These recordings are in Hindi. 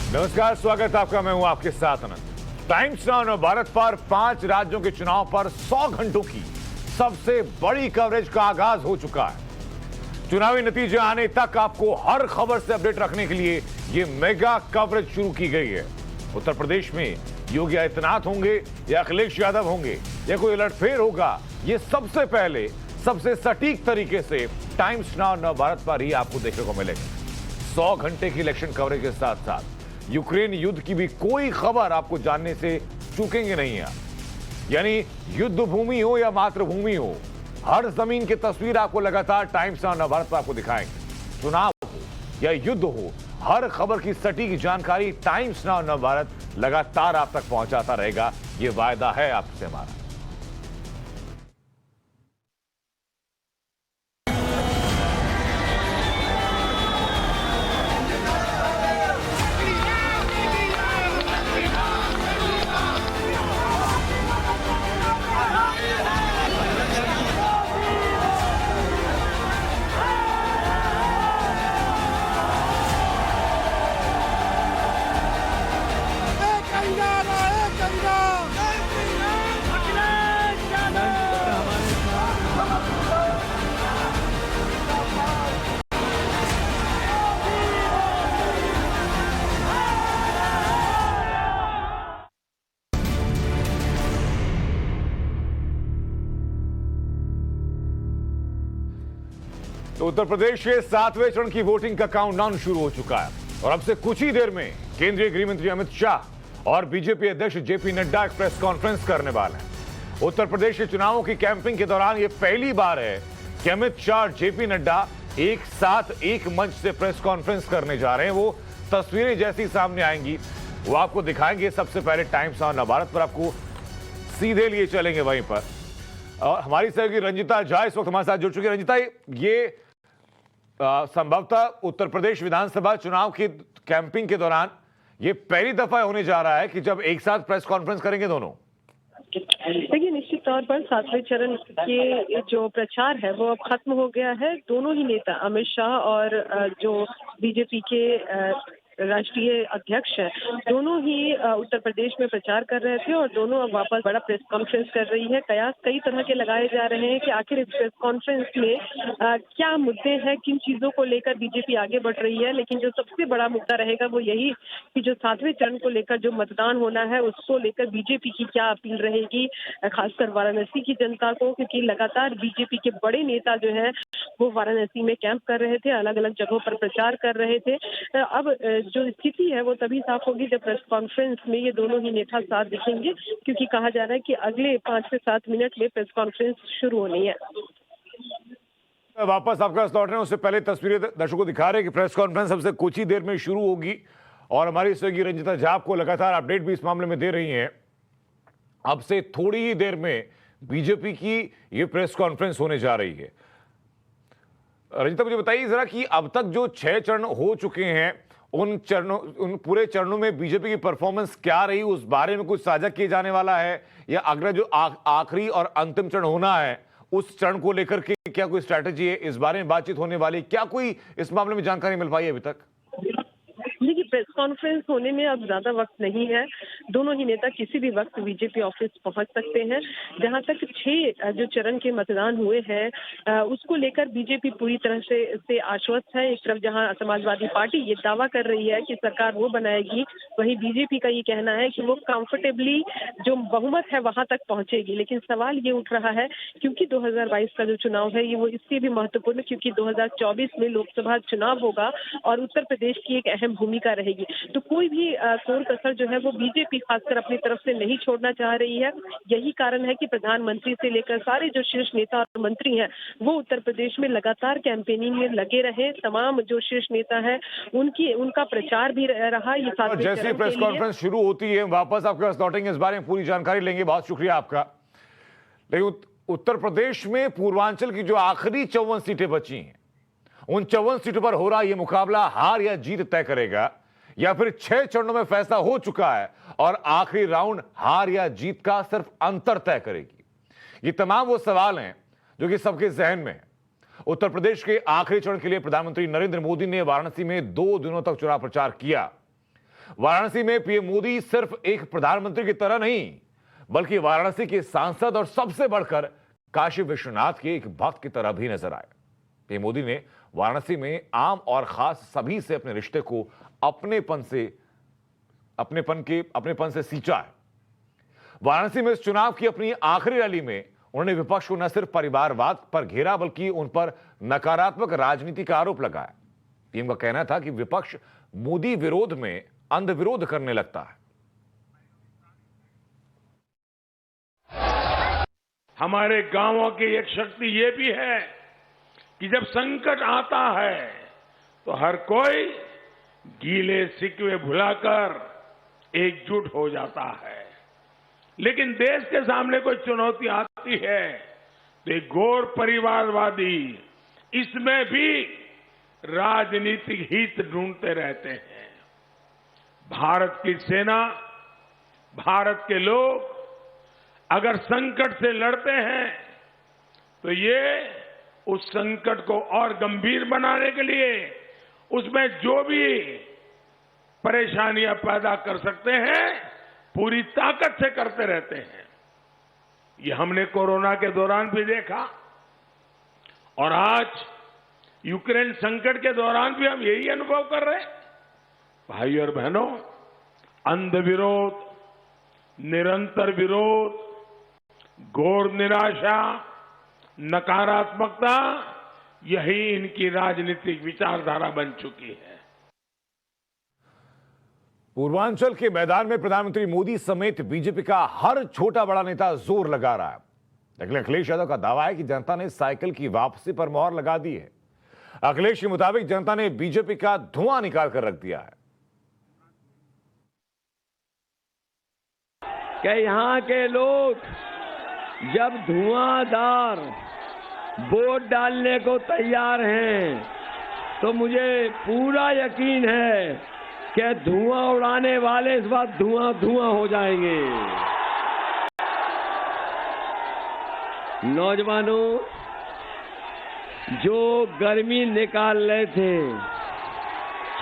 नमस्कार, स्वागत है आपका। मैं हूं आपके साथ अनंत। टाइम्स नाउ ने भारत पर 5 राज्यों के चुनाव पर 100 घंटों की सबसे बड़ी कवरेज का आगाज हो चुका है। चुनावी नतीजे आने तक आपको हर खबर से अपडेट रखने के लिए यह मेगा कवरेज शुरू की गई है। उत्तर प्रदेश में योगी आदित्यनाथ होंगे या अखिलेश यादव होंगे या कोई उलटफेर होगा, ये सबसे पहले सबसे सटीक तरीके से टाइम्स नाउ भारत पर ही आपको देखने को मिलेगा। 100 घंटे की इलेक्शन कवरेज के साथ साथ यूक्रेन युद्ध की भी कोई खबर आपको जानने से चूकेंगे नहीं आप। यानी युद्ध भूमि हो या मातृभूमि हो, हर जमीन की तस्वीर आपको लगातार टाइम्स नाउ भारत पर आपको दिखाएंगे। चुनाव हो या युद्ध हो, हर खबर की सटीक जानकारी टाइम्स नाउ भारत लगातार आप तक पहुंचाता रहेगा। यह वायदा है आपसे हमारा। तो उत्तर प्रदेश के 7वें चरण की वोटिंग का काउंटडाउन शुरू हो चुका है और अब से कुछ ही देर में केंद्रीय गृह मंत्री अमित शाह और बीजेपी अध्यक्ष जेपी नड्डा एक प्रेस कॉन्फ्रेंस करने वाले हैं। उत्तर प्रदेश के चुनावों की कैंपिंग के दौरान यह पहली बार है कि अमित शाह और जेपी नड्डा एक साथ एक मंच से प्रेस कॉन्फ्रेंस करने जा रहे हैं। वो तस्वीरें जैसी सामने आएंगी वो आपको दिखाएंगे। सबसे पहले टाइम्स नाउ भारत पर आपको सीधे लिए चलेंगे वहीं पर। और हमारी सहयोगी रंजिता झा इस वक्त हमारे साथ जुड़ चुकी है। रंजिता, ये संभवतः उत्तर प्रदेश विधानसभा चुनाव की कैंपिंग के दौरान ये पहली दफा होने जा रहा है कि जब एक साथ प्रेस कॉन्फ्रेंस करेंगे दोनों। देखिए, निश्चित तौर पर 7वें चरण के जो प्रचार है वो अब खत्म हो गया है। दोनों ही नेता अमित शाह और जो बीजेपी के राष्ट्रीय अध्यक्ष है, दोनों ही उत्तर प्रदेश में प्रचार कर रहे थे और दोनों अब वापस बड़ा प्रेस कॉन्फ्रेंस कर रही है। कयास कई तरह के लगाए जा रहे हैं कि आखिर इस प्रेस कॉन्फ्रेंस में क्या मुद्दे हैं, किन चीजों को लेकर बीजेपी आगे बढ़ रही है। लेकिन जो सबसे बड़ा मुद्दा रहेगा वो यही कि जो 7वें चरण को लेकर जो मतदान होना है उसको लेकर बीजेपी की क्या अपील रहेगी, खासकर वाराणसी की जनता को, क्योंकि लगातार बीजेपी के बड़े नेता जो है वो वाराणसी में कैंप कर रहे थे, अलग अलग जगहों पर प्रचार कर रहे थे। अब जो स्थिति है वो तभी साफ होगी जब प्रेस कॉन्फ्रेंस में ये दोनों ही नेता साथ दिखेंगे, क्योंकि कहा जा रहा है कि अगले 5 से 7 मिनट में प्रेस कॉन्फ्रेंस शुरू होनी है। वापस आपके पास लौट रहे हैं, उससे पहले तस्वीरें दर्शकों को दिखा रहे हैं कि प्रेस कॉन्फ्रेंस सबसे कुछ ही देर में शुरू होगी और हमारी सहयोगी रंजिता झा आपको लगातार अपडेट भी इस मामले में दे रही हैं। अब से थोड़ी ही देर में बीजेपी की ये प्रेस कॉन्फ्रेंस होने जा रही है। रंजिता, मुझे बताइए जरा कि अब तक जो 6 चरण हो चुके हैं उन पूरे चरणों में बीजेपी की परफॉर्मेंस क्या रही, उस बारे में कुछ साझा किए जाने वाला है, या अगला जो आखिरी और अंतिम चरण होना है उस चरण को लेकर के क्या कोई स्ट्रैटेजी है, इस बारे में बातचीत होने वाली, क्या कोई इस मामले में जानकारी मिल पाई है अभी तक? देखिए, प्रेस कॉन्फ्रेंस होने में अब ज्यादा वक्त नहीं है। दोनों ही नेता किसी भी वक्त बीजेपी ऑफिस पहुंच सकते हैं। जहां तक 6 जो चरण के मतदान हुए हैं उसको लेकर बीजेपी पूरी तरह से आश्वस्त है। एक तरफ जहां समाजवादी पार्टी ये दावा कर रही है कि सरकार वो बनाएगी, वहीं बीजेपी का ये कहना है कि वो कंफर्टेबली जो बहुमत है वहां तक पहुंचेगी। लेकिन सवाल ये उठ रहा है, क्योंकि 2022 का जो चुनाव है ये वो इससे भी महत्वपूर्ण है, क्योंकि 2024 में लोकसभा चुनाव होगा और उत्तर प्रदेश की एक अहम भूमिका रहेगी। तो कोई भी कोर कसर जो है वो बीजेपी खासकर अपनी तरफ से नहीं छोड़ना चाह रही है। यही कारण है कि प्रधानमंत्री से लेकर सारे जो शीर्ष नेता और मंत्री हैं वो उत्तर प्रदेश में लगातार कैंपेनिंग में लगे रहे। तमाम जो शीर्ष नेता है उनका प्रचार भी रहा। ये जैसे प्रेस कॉन्फ्रेंस शुरू होती है वापस आपके पास लौटेंगे, इस बारे में पूरी जानकारी लेंगे। बहुत शुक्रिया आपका। लेकिन उत्तर प्रदेश में पूर्वांचल की जो आखिरी 54 सीटें बची हैं, उन 54 सीटों पर हो रहा यह मुकाबला हार या जीत तय करेगा, या फिर 6 चरणों में फैसला हो चुका है और आखिरी राउंड हार या जीत का सिर्फ अंतर तय करेगी। ये तमाम वो सवाल हैं जो कि सबके जहन में है। उत्तर प्रदेश के आखिरी चरण के लिए प्रधानमंत्री नरेंद्र मोदी ने वाराणसी में 2 दिनों तक चुनाव प्रचार किया। वाराणसी में पीएम मोदी सिर्फ एक प्रधानमंत्री की तरह नहीं, बल्कि वाराणसी के सांसद और सबसे बढ़कर काशी विश्वनाथ के एक भक्त की तरह भी नजर आए। पीएम मोदी ने वाराणसी में आम और खास सभी से अपने रिश्ते को अपनेपन से सींचा है। वाराणसी में इस चुनाव की अपनी आखिरी रैली में उन्होंने विपक्ष को न सिर्फ परिवारवाद पर घेरा, बल्कि उन पर नकारात्मक राजनीति का आरोप लगाया। पीएम का कहना था कि विपक्ष मोदी विरोध में अंधविरोध करने लगता है। हमारे गांवों की एक शक्ति ये भी है कि जब संकट आता है तो हर कोई गीले शिकवे भुलाकर एकजुट हो जाता है। लेकिन देश के सामने कोई चुनौती आती है तो एक घोर परिवारवादी इसमें भी राजनीतिक हित ढूंढते रहते हैं। भारत की सेना, भारत के लोग अगर संकट से लड़ते हैं तो ये उस संकट को और गंभीर बनाने के लिए उसमें जो भी परेशानियां पैदा कर सकते हैं पूरी ताकत से करते रहते हैं। ये हमने कोरोना के दौरान भी देखा और आज यूक्रेन संकट के दौरान भी हम यही अनुभव कर रहे हैं। भाई और बहनों, अंधविरोध, निरंतर विरोध, घोर निराशा, नकारात्मकता, यही इनकी राजनीतिक विचारधारा बन चुकी है। पूर्वांचल के मैदान में प्रधानमंत्री मोदी समेत बीजेपी का हर छोटा बड़ा नेता जोर लगा रहा है। लेकिन अखिलेश यादव का दावा है कि जनता ने साइकिल की वापसी पर मोहर लगा दी है। अखिलेश के मुताबिक जनता ने बीजेपी का धुआं निकाल कर रख दिया है। कि यहां के लोग जब धुआंधार वोट डालने को तैयार हैं तो मुझे पूरा यकीन है कि धुआं उड़ाने वाले इस बार धुआं धुआं हो जाएंगे। नौजवानों, जो गर्मी निकाल रहे थे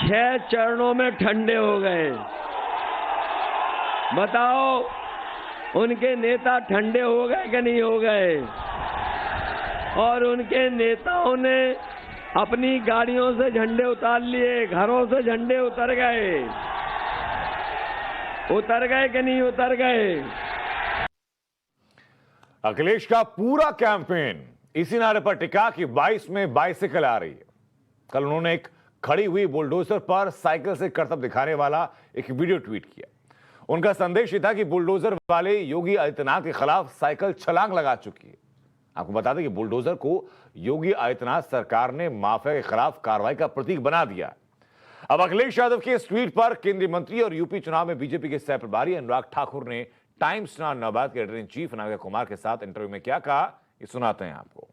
6 चरणों में ठंडे हो गए। बताओ, उनके नेता ठंडे हो गए कि नहीं हो गए? और उनके नेताओं ने अपनी गाड़ियों से झंडे उतार लिए, घरों से झंडे उतर गए कि नहीं उतर गए? अखिलेश का पूरा कैंपेन इसी नारे पर टिका कि 22 में बाइसिकल आ रही है। कल उन्होंने एक खड़ी हुई बुलडोजर पर साइकिल से करतब दिखाने वाला एक वीडियो ट्वीट किया। उनका संदेश ये था कि बुलडोजर वाले योगी आदित्यनाथ के खिलाफ साइकिल छलांग लगा चुकी है। आपको बता दें कि बुलडोजर को योगी आदित्यनाथ सरकार ने माफिया के खिलाफ कार्रवाई का प्रतीक बना दिया। अब अखिलेश यादव के इस ट्वीट पर केंद्रीय मंत्री और यूपी चुनाव में बीजेपी के सह प्रभारी अनुराग ठाकुर ने टाइम्स नाउ नवाबाद के editor in chief Naga Kumar के साथ इंटरव्यू में क्या कहा, ये सुनाते हैं आपको।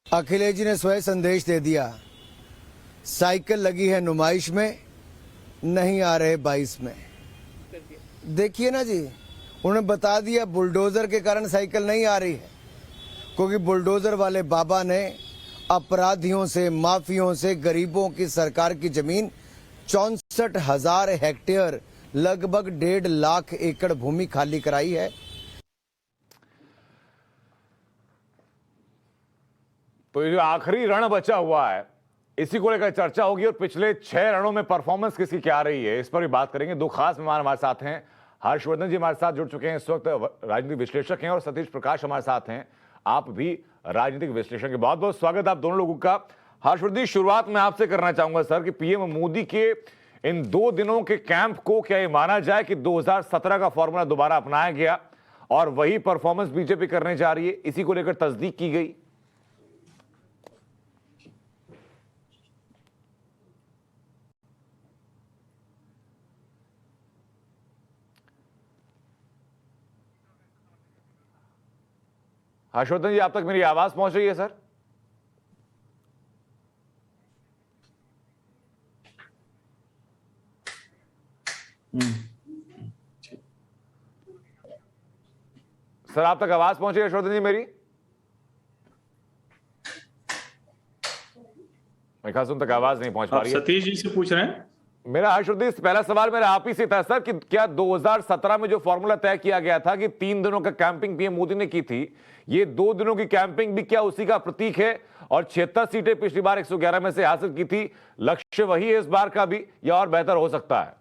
अखिलेश जी ने स्वयं संदेश दे दिया, साइकिल लगी है नुमाइश में, नहीं आ रहे 22 में। देखिए ना जी, उन्होंने बता दिया बुलडोजर के कारण साइकिल नहीं आ रही है, क्योंकि बुलडोजर वाले बाबा ने अपराधियों से, माफियों से गरीबों की सरकार की जमीन 64,000 हेक्टेयर लगभग 1.5 लाख एकड़ भूमि खाली कराई है। तो ये जो आखिरी रण बचा हुआ है, इसी को लेकर चर्चा होगी और पिछले 6 रणों में परफॉर्मेंस किसकी क्या रही है, इस पर भी बात करेंगे। 2 खास मेहमान हमारे साथ हैं। हर्षवर्धन जी हमारे साथ जुड़ चुके हैं, इस वक्त राजनीतिक विश्लेषक हैं, और सतीश प्रकाश हमारे साथ हैं, आप भी राजनीतिक विश्लेषक हैं। बहुत बहुत स्वागत आप दोनों लोगों का। हर्षवर्धन जी, शुरुआत में आपसे करना चाहूंगा सर कि पीएम मोदी के इन 2 दिनों के कैंप को क्या ये माना जाए कि 2017 का फॉर्मूला दोबारा अपनाया गया और वही परफॉर्मेंस बीजेपी करने जा रही है, इसी को लेकर तस्दीक की गई? हर्षवर्धन जी, आप तक मेरी आवाज पहुंच रही है सर? सर, आप तक आवाज पहुंची है हर्षवर्धन जी मेरी? मैं खासों तक आवाज नहीं पहुंच पा आप रही है। सतीश जी से पूछ रहे हैं? मेरा हर्षवर्धन, पहला सवाल मेरा आप ही से था सर कि क्या 2017 में जो फॉर्मूला तय किया गया था कि 3 दिनों का कैंपिंग पीएम मोदी ने की थी, ये 2 दिनों की कैंपिंग भी क्या उसी का प्रतीक है? और 76 सीटें पिछली बार 111 में से हासिल की थी, लक्ष्य वही है इस बार का भी या और बेहतर हो सकता है?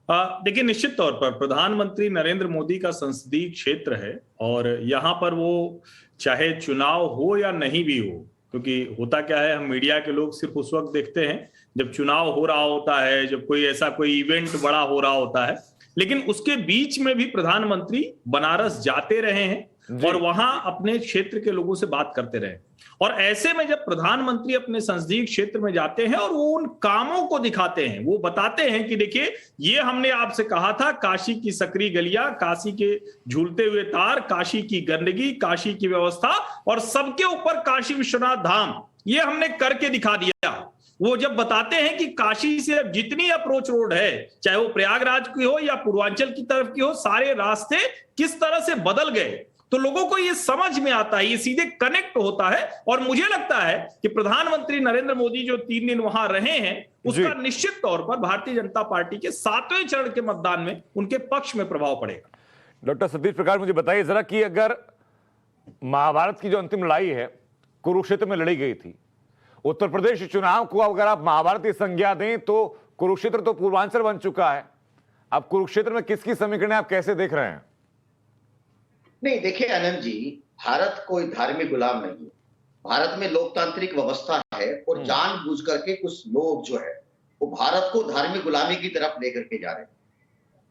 देखिए, निश्चित तौर पर प्रधानमंत्री नरेंद्र मोदी का संसदीय क्षेत्र है और यहाँ पर वो चाहे चुनाव हो या नहीं भी हो, क्योंकि होता क्या है, हम मीडिया के लोग सिर्फ उस वक्त देखते हैं जब चुनाव हो रहा होता है, जब कोई ऐसा कोई इवेंट बड़ा हो रहा होता है, लेकिन उसके बीच में भी प्रधानमंत्री बनारस जाते रहे हैं और वहां अपने क्षेत्र के लोगों से बात करते रहे। और ऐसे में जब प्रधानमंत्री अपने संसदीय क्षेत्र में जाते हैं और वो उन कामों को दिखाते हैं, वो बताते हैं कि देखिए ये हमने आपसे कहा था, काशी की सकरी गलियां, काशी के झूलते हुए तार, काशी की गंदगी, काशी की व्यवस्था और सबके ऊपर काशी विश्वनाथ धाम, ये हमने करके दिखा दिया। वो जब बताते हैं कि काशी से अब जितनी अप्रोच रोड है, चाहे वो प्रयागराज की हो या पूर्वांचल की तरफ की हो, सारे रास्ते किस तरह से बदल गए, तो लोगों को ये समझ में आता है, ये सीधे कनेक्ट होता है। और मुझे लगता है कि प्रधानमंत्री नरेंद्र मोदी जो 3 दिन वहां रहे हैं, उसका निश्चित तौर पर भारतीय जनता पार्टी के 7वें चरण के मतदान में उनके पक्ष में प्रभाव पड़ेगा। डॉक्टर सतीश प्रकाश, मुझे बताइए जरा कि अगर महाभारत की जो अंतिम लड़ाई है कुरुक्षेत्र में लड़ी गई थी, उत्तर प्रदेश चुनाव को अगर आप महाभारत की संज्ञा दें तो कुरुक्षेत्र तो पूर्वांचल बन चुका है, अब कुरुक्षेत्र में किसकी समीकरण आप कैसे देख रहे हैं? नहीं, देखिए आनंद जी, भारत कोई धार्मिक गुलाम नहीं है। भारत में लोकतांत्रिक व्यवस्था है और जानबूझ करके कुछ लोग जो है वो भारत को धार्मिक गुलामी की तरफ लेकर के जा रहे हैं।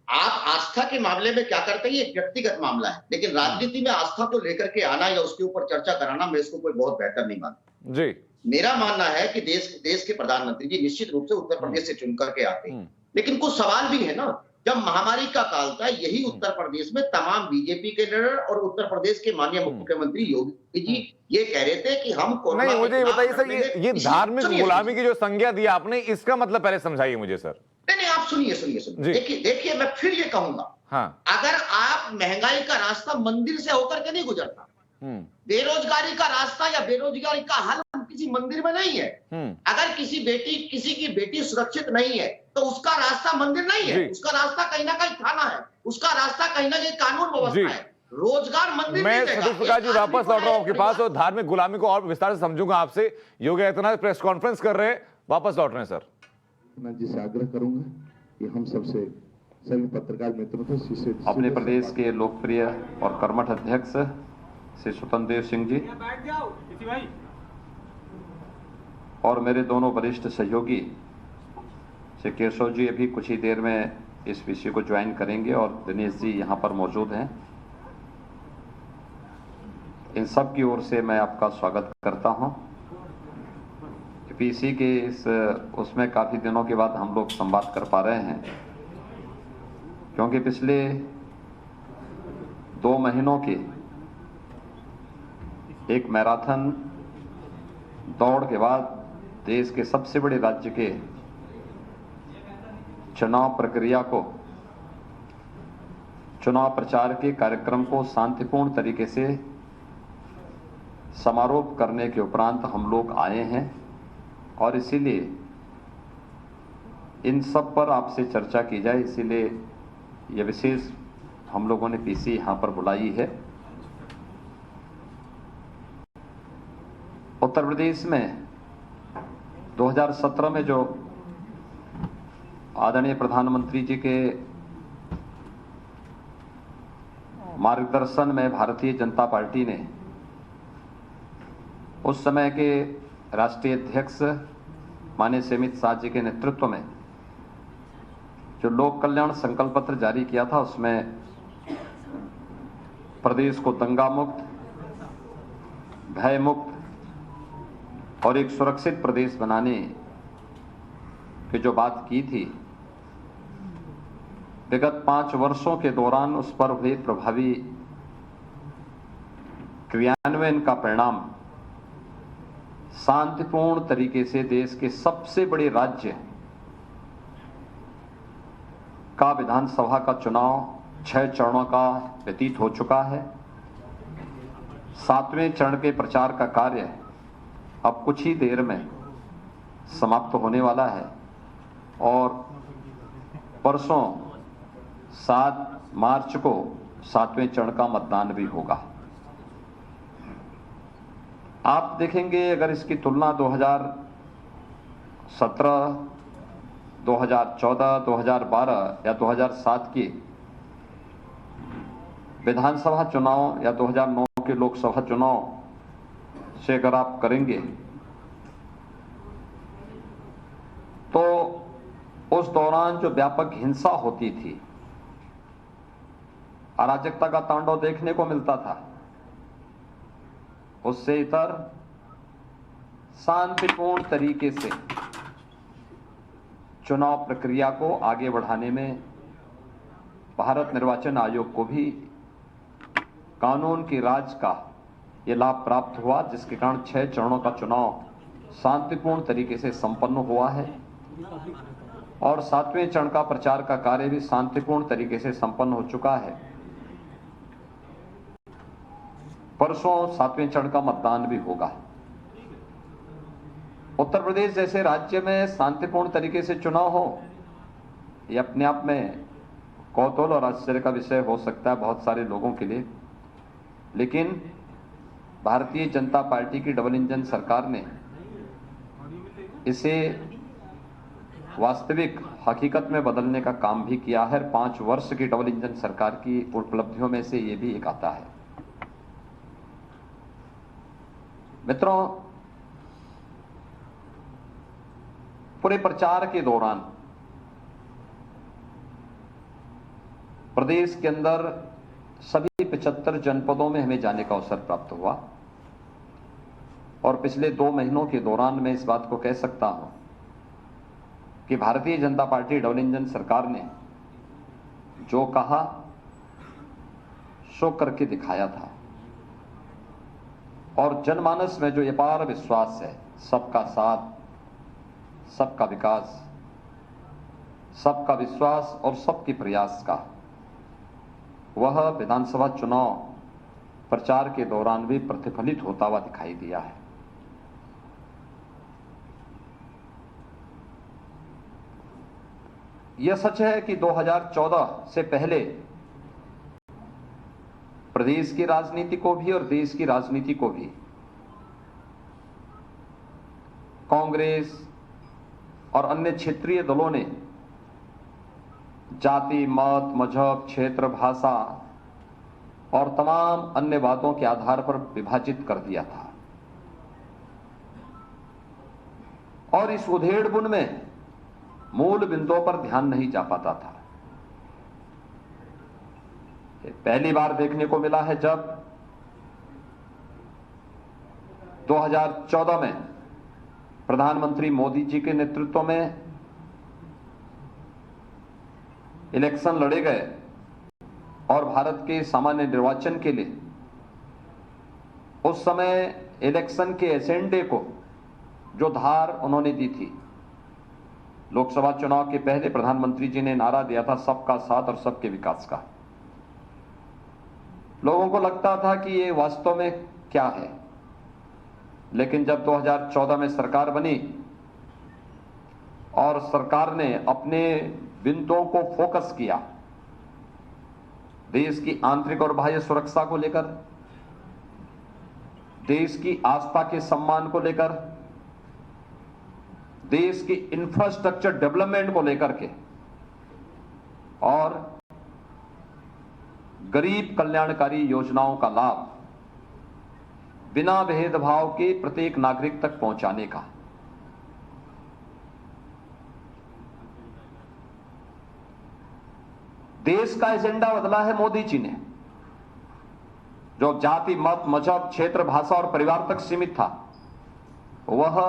आप आस्था के मामले में क्या करते हैं, ये व्यक्तिगत मामला है, लेकिन राजनीति में आस्था को लेकर के आना या उसके ऊपर चर्चा कराना मैं इसको कोई बहुत बेहतर नहीं मानता जी। मेरा मानना है कि देश के प्रधानमंत्री जी निश्चित रूप से उत्तर प्रदेश से चुन करके आते हैं, लेकिन कुछ सवाल भी है ना। जब महामारी का काल था, यही उत्तर प्रदेश में तमाम बीजेपी के लीडर और उत्तर प्रदेश के माननीय मुख्यमंत्री योगी जी ये कह रहे थे कि हम कोरोना। नहीं, मुझे बताइए सर, ये धार्मिक गुलामी की जो संज्ञा दी आपने, इसका मतलब पहले समझाइए मुझे सर। नहीं, आप सुनिए। देखिए मैं फिर ये कहूंगा, हाँ, अगर आप महंगाई का रास्ता मंदिर से होकर के नहीं गुजरता, बेरोजगारी का रास्ता या बेरोजगारी का हल किसी मंदिर में नहीं है। अगर किसी की बेटी सुरक्षित नहीं है तो उसका रास्ता मंदिर नहीं है, उसका रास्ता कहीं ना कहीं थाना है, उसका रास्ता कहीं ना कहीं कानून व्यवस्था है। रोजगार मंदिर मैं सतीश प्रकाश जी वापस लौट रहा हूं आपके पास और धार्मिक गुलामी को और विस्तार से समझूंगा आपसे। योगी आदित्यनाथ प्रेस कॉन्फ्रेंस कर रहे हैं, वापस लौट रहे हैं सर। मैं जिसे आग्रह करूंगा कि हम सबसे सभी पत्रकार मित्रों से अपने प्रदेश के लोकप्रिय और कर्मठ अध्यक्ष श्री स्वतंत्र देव सिंह जी और मेरे दोनों वरिष्ठ सहयोगी श्री केशव जी अभी कुछ ही देर में इस विषय को ज्वाइन करेंगे और दिनेश जी यहाँ पर मौजूद हैं। इन सब की ओर से मैं आपका स्वागत करता हूँ। पीसी के इस उसमें काफ़ी दिनों के बाद हम लोग संवाद कर पा रहे हैं, क्योंकि पिछले 2 महीनों के एक मैराथन दौड़ के बाद देश के सबसे बड़े राज्य के चुनाव प्रक्रिया को, चुनाव प्रचार के कार्यक्रम को शांतिपूर्ण तरीके से समारोह करने के उपरांत हम लोग आए हैं और इसीलिए इन सब पर आपसे चर्चा की जाए, इसीलिए यह विशेष हम लोगों ने पीसी यहाँ पर बुलाई है। उत्तर प्रदेश में 2017 में जो आदरणीय प्रधानमंत्री जी के मार्गदर्शन में भारतीय जनता पार्टी ने उस समय के राष्ट्रीय अध्यक्ष माननीय अमित शाह जी के नेतृत्व में जो लोक कल्याण संकल्प पत्र जारी किया था, उसमें प्रदेश को दंगा मुक्त, भय मुक्त और एक सुरक्षित प्रदेश बनाने की जो बात की थी, विगत 5 वर्षों के दौरान उस पर हुए प्रभावी क्रियान्वयन का परिणाम शांतिपूर्ण तरीके से देश के सबसे बड़े राज्य का विधानसभा का चुनाव 6 चरणों का व्यतीत हो चुका है। 7वें चरण के प्रचार का कार्य अब कुछ ही देर में समाप्त होने वाला है और परसों 7 मार्च को 7वें चरण का मतदान भी होगा। आप देखेंगे अगर इसकी तुलना 2017, 2014, 2012 या 2007 की विधानसभा चुनाव या 2009 के लोकसभा चुनाव से अगर आप करेंगे तो उस दौरान जो व्यापक हिंसा होती थी, अराजकता का तांडव देखने को मिलता था, उससे इतर शांतिपूर्ण तरीके से चुनाव प्रक्रिया को आगे बढ़ाने में भारत निर्वाचन आयोग को भी कानून की राज का ये लाभ प्राप्त हुआ, जिसके कारण 6 चरणों का चुनाव शांतिपूर्ण तरीके से संपन्न हुआ है और 7वें चरण का प्रचार का कार्य भी शांतिपूर्ण तरीके से संपन्न हो चुका है। परसों 7वें चरण का मतदान भी होगा। उत्तर प्रदेश जैसे राज्य में शांतिपूर्ण तरीके से चुनाव हो, ये अपने आप में कौतूहल और आश्चर्य का विषय हो सकता है बहुत सारे लोगों के लिए, लेकिन भारतीय जनता पार्टी की डबल इंजन सरकार ने इसे वास्तविक हकीकत में बदलने का काम भी किया है। 5 वर्ष की डबल इंजन सरकार की उपलब्धियों में से ये भी एक आता है। मित्रों, पूरे प्रचार के दौरान प्रदेश के अंदर सभी 75 जनपदों में हमें जाने का अवसर प्राप्त हुआ और पिछले 2 महीनों के दौरान मैं इस बात को कह सकता हूं कि Bharatiya Janata party double engine सरकार ने जो कहा सो करके दिखाया था और जनमानस में जो अपार विश्वास है, सबका साथ, सबका विकास, सबका विश्वास और सबके प्रयास का, वह विधानसभा चुनाव प्रचार के दौरान भी प्रतिफलित होता हुआ दिखाई दिया है। यह सच है कि 2014 से पहले प्रदेश की राजनीति को भी और देश की राजनीति को भी कांग्रेस और अन्य क्षेत्रीय दलों ने जाति, मत, मजहब, क्षेत्र, भाषा और तमाम अन्य बातों के आधार पर विभाजित कर दिया था और इस उधेड़-बुन में मूल बिंदुओं पर ध्यान नहीं जा पाता था। पहली बार देखने को मिला है जब 2014 में प्रधानमंत्री मोदी जी के नेतृत्व में इलेक्शन लड़े गए और भारत के सामान्य निर्वाचन के लिए उस समय इलेक्शन के एजेंडे को जो धार उन्होंने दी थी, लोकसभा चुनाव के पहले प्रधानमंत्री जी ने नारा दिया था सबका साथ और सबके विकास का। लोगों को लगता था कि ये वास्तव में क्या है, लेकिन जब 2014 में सरकार बनी और सरकार ने अपने बिंदुओं को फोकस किया, देश की आंतरिक और बाह्य सुरक्षा को लेकर, देश की आस्था के सम्मान को लेकर, देश की इंफ्रास्ट्रक्चर डेवलपमेंट को लेकर के और गरीब कल्याणकारी योजनाओं का लाभ बिना भेदभाव के प्रत्येक नागरिक तक पहुंचाने का, देश का एजेंडा बदला है मोदी जी ने। जो जाति, मत, मजहब, क्षेत्र, भाषा और परिवार तक सीमित था, वह